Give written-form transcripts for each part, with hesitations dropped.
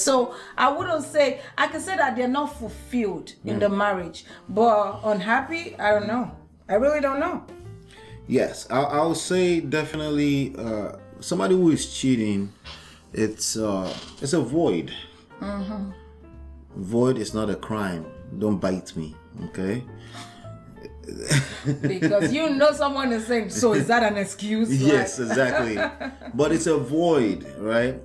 So I wouldn't say, I can say that they're not fulfilled in the marriage, but unhappy, I don't know. I really don't know. Yes, I'll say definitely somebody who is cheating, it's a void. Void is not a crime. Don't bite me, okay? Because you know someone is saying, so is that an excuse? Yes, exactly. But it's a void, right?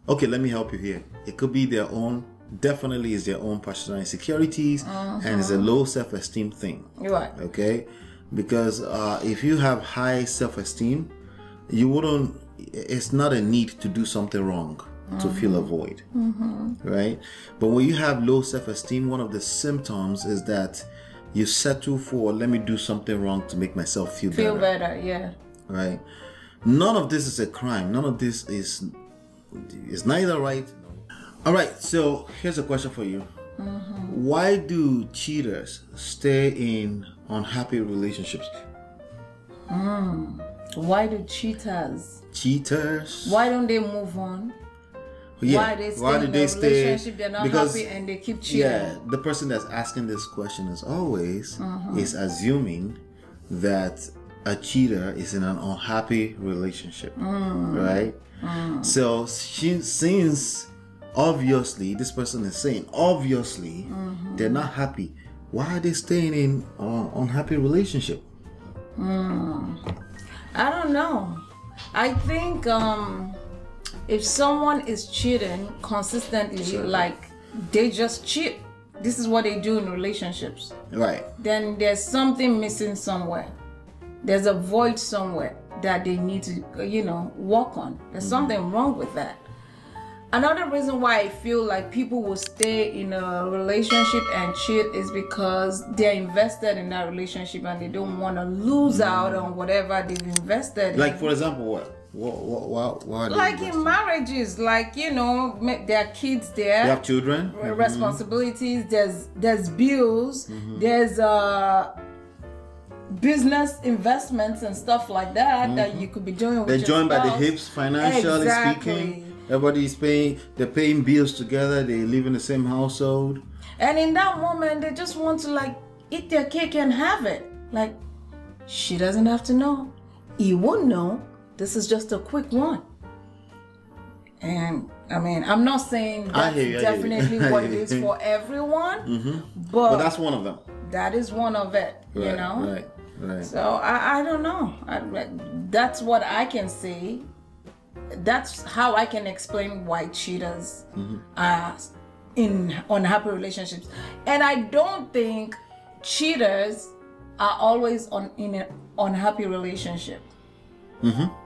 Okay, let me help you here. It could be their own, definitely is their own personal insecurities, and it's a low self-esteem thing. Right. Okay? Because if you have high self-esteem, you wouldn't, it's not a need to do something wrong to fill a void, right? But when you have low self-esteem, one of the symptoms is that you settle for, let me do something wrong to make myself feel better. Feel better, yeah. Right? None of this is a crime. None of this is neither right. All right, so here's a question for you. Why do cheaters stay in unhappy relationships? Why do cheaters? Why don't they move on? Yeah. Why do they stay in a relationship? They're not happy and they keep cheating. Yeah, the person that's asking this question is always is assuming that a cheater is in an unhappy relationship, right? So since obviously this person is saying obviously they're not happy, why are they staying in an unhappy relationship? I don't know. I think if someone is cheating consistently, like they just cheat, this is what they do in relationships, right? Then there's something missing somewhere. There's a void somewhere that they need to, work on. There's something wrong with that. Another reason why I feel like people will stay in a relationship and cheat is because they're invested in that relationship and they don't want to lose out on whatever they've invested in. Like, for example, what like in marriages, like, there are kids there. You have children. Responsibilities. There's bills. There's business investments and stuff like that that you could be doing with They're your joined spouse. by the hips, financially speaking. Everybody's paying. They're paying bills together. They live in the same household. And in that moment, they just want to eat their cake and have it. Like, she doesn't have to know. He won't know. This is just a quick one. And I mean, I'm not saying that's definitely what it is for everyone, but that's one of them. That is one of it, Right. So I don't know. That's what I can say. That's how I can explain why cheaters are in unhappy relationships. And I don't think cheaters are always in an unhappy relationship.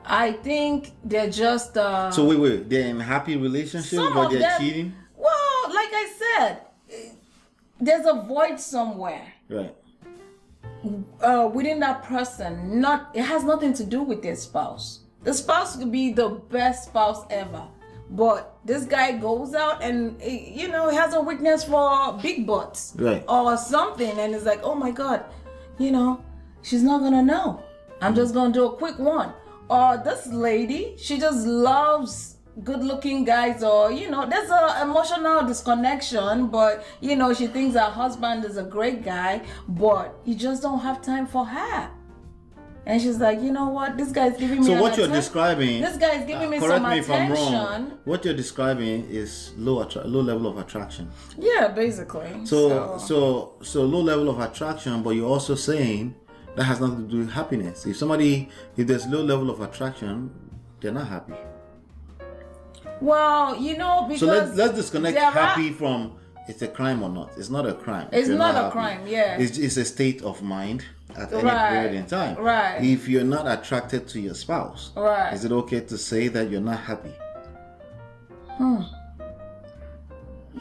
I think they're just so wait, they're in happy relationship but they're cheating? Well, like I said, there's a void somewhere. Right. Within that person, it has nothing to do with their spouse. The spouse could be the best spouse ever, but this guy goes out and has a weakness for big butts, right, or something, and it's like, oh my God, she's not gonna know. I'm just gonna do a quick one. Or this lady, she just loves good-looking guys, or there's an emotional disconnection, but she thinks her husband is a great guy, but you just don't have time for her. And she's like, you know what? This guy's giving me. So what you're describing? This guy's giving me some attention. Correct me if I'm wrong. What you're describing is low level of attraction. Yeah, basically. So low level of attraction, but you're also saying that has nothing to do with happiness. If there's low level of attraction, they're not happy. Well, because so let's disconnect happy from it's a crime or not. It's not a crime. It's not a crime. Yeah. It's a state of mind at any period in time. Right. If you're not attracted to your spouse, right, is it okay to say that you're not happy?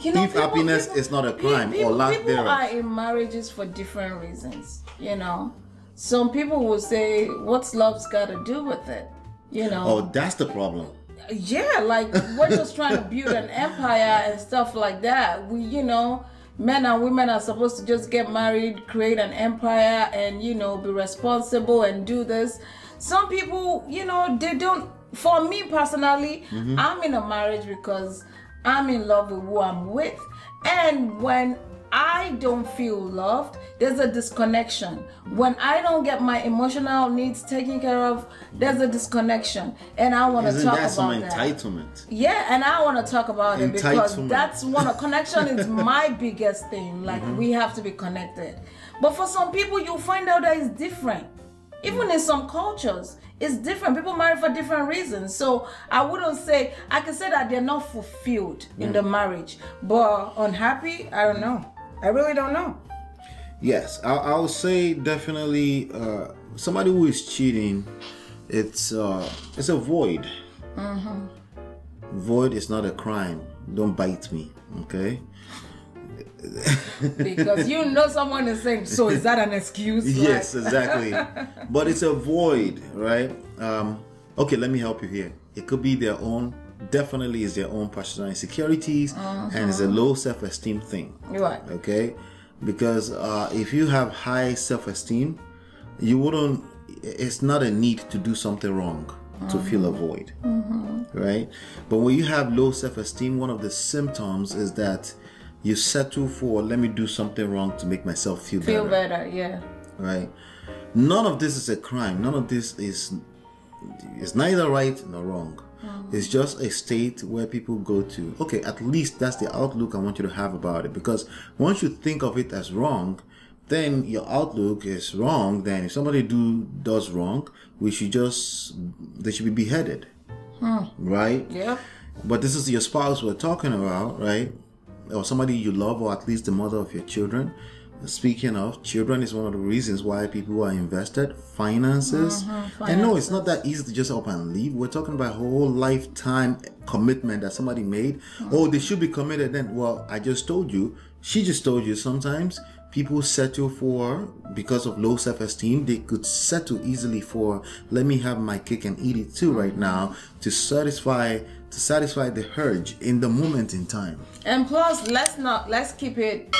If happiness is not a crime or lack thereof. People are in marriages for different reasons. Some people will say, "What's love's got to do with it?" Oh, that's the problem. Yeah, like we're just trying to build an empire and stuff like that. Men and women are supposed to just get married, create an empire, and be responsible and do this. Some people, they don't. For me personally, I'm in a marriage because I'm in love with who I'm with. And when I don't feel loved, there's a disconnection. When I don't get my emotional needs taken care of, there's a disconnection. And I want to talk about some that. Entitlement? Yeah, and I want to talk about it because that's one of connection is my biggest thing. Like we have to be connected. But for some people, you'll find out that it's different. Even in some cultures, it's different. People marry for different reasons. So I wouldn't say, I can say that they're not fulfilled in the marriage, but unhappy, I don't know. I really don't know. Yes, I'll say definitely somebody who is cheating, it's a void. Void is not a crime. Don't bite me, okay? Because you know someone is saying, so is that an excuse? Yes, exactly. But it's a void, right? Okay, let me help you here. It could be their own, definitely is their own personal insecurities, and it's a low self-esteem thing. Right. Okay? Because if you have high self-esteem, you wouldn't, it's not a need to do something wrong to feel a void, right? But when you have low self-esteem, one of the symptoms is that you settle for, let me do something wrong to make myself feel better. Feel better, yeah. Right? None of this is a crime. None of this is neither right nor wrong. It's just a state where people go to, okay, at least that's the outlook I want you to have about it. Because once you think of it as wrong, then your outlook is wrong. Then if somebody does wrong, they should be beheaded. Right? Yeah. But this is your spouse we're talking about, right? Or somebody you love, or at least the mother of your children. Speaking of, children is one of the reasons why people are invested. Finances. And no, it's not that easy to just up and leave. We're talking about a whole lifetime commitment that somebody made. Oh, they should be committed then. Well, I just told you, she just told you, sometimes people settle for, because of low self-esteem, they could settle easily for, let me have my cake and eat it too right now, to satisfy the urge in the moment in time. And plus, let's keep it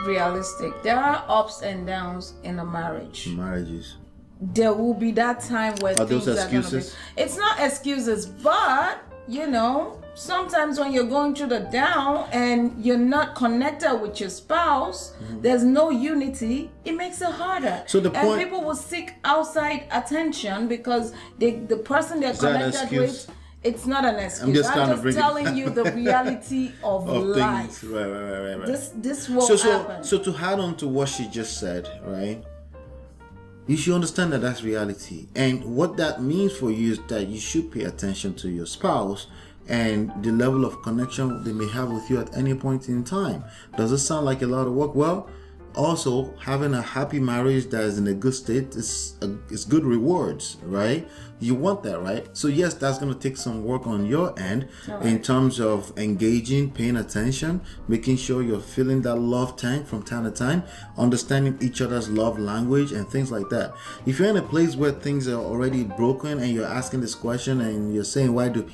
realistic. There are ups and downs in a marriage. Marriages. There will be that time where things those are gonna be. It's not excuses, but you know, sometimes when you're going through the down and you're not connected with your spouse, there's no unity, it makes it harder. So the point, and people will seek outside attention because the person they're connected with, it's not an excuse. I'm just telling you the reality of life. Things. Right. This will happen. So to add on to what she just said, right? You should understand that that's reality. And what that means for you is that you should pay attention to your spouse and the level of connection they may have with you at any point in time. Does it sound like a lot of work? Well, also having a happy marriage that is in a good state is good rewards, right? You want that, right? So yes, that's going to take some work on your end in terms of engaging, paying attention, making sure you're filling that love tank from time to time, understanding each other's love language and things like that. If you're in a place where things are already broken and you're asking this question and you're saying, why do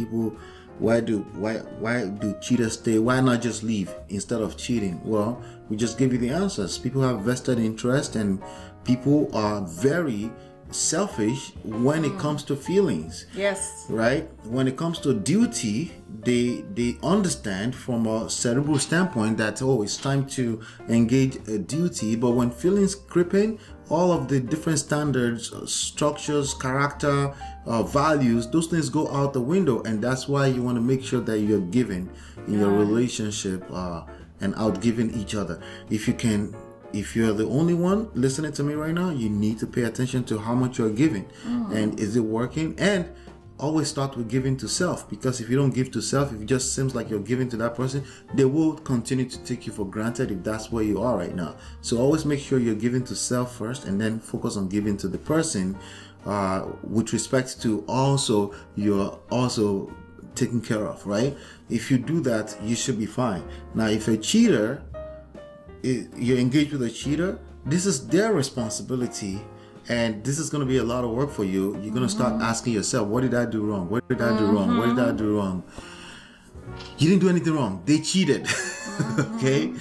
cheaters stay? Why not just leave instead of cheating? Well, we just give you the answers. People have vested interest and people are very selfish when it comes to feelings. Yes. Right? When it comes to duty, they understand from a cerebral standpoint that, oh, it's time to engage a duty. But when feelings creep in, all of the different standards, structures, character, values, those things go out the window. And that's why you want to make sure that you're giving in your relationship and outgiving each other. If you're the only one listening to me right now, you need to pay attention to how much you're giving. And is it working? And always start with giving to self, because if you don't give to self, if it just seems like you're giving to that person, they will continue to take you for granted if that's where you are right now. So always make sure you're giving to self first and then focus on giving to the person with respect to also you're also taken care of, right? If you do that, you should be fine. Now, if a cheater, you're engaged with a cheater, this is their responsibility. And this is going to be a lot of work for you. You're going to start asking yourself, what did I do wrong? What did I do wrong? What did I do wrong? You didn't do anything wrong. They cheated. Okay?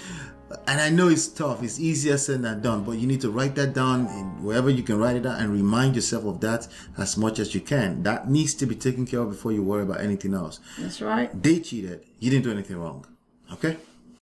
and I know it's tough. It's easier said than done, but you need to write that down in wherever you can write it down and remind yourself of that as much as you can. That needs to be taken care of before you worry about anything else. That's right. They cheated. You didn't do anything wrong. Okay?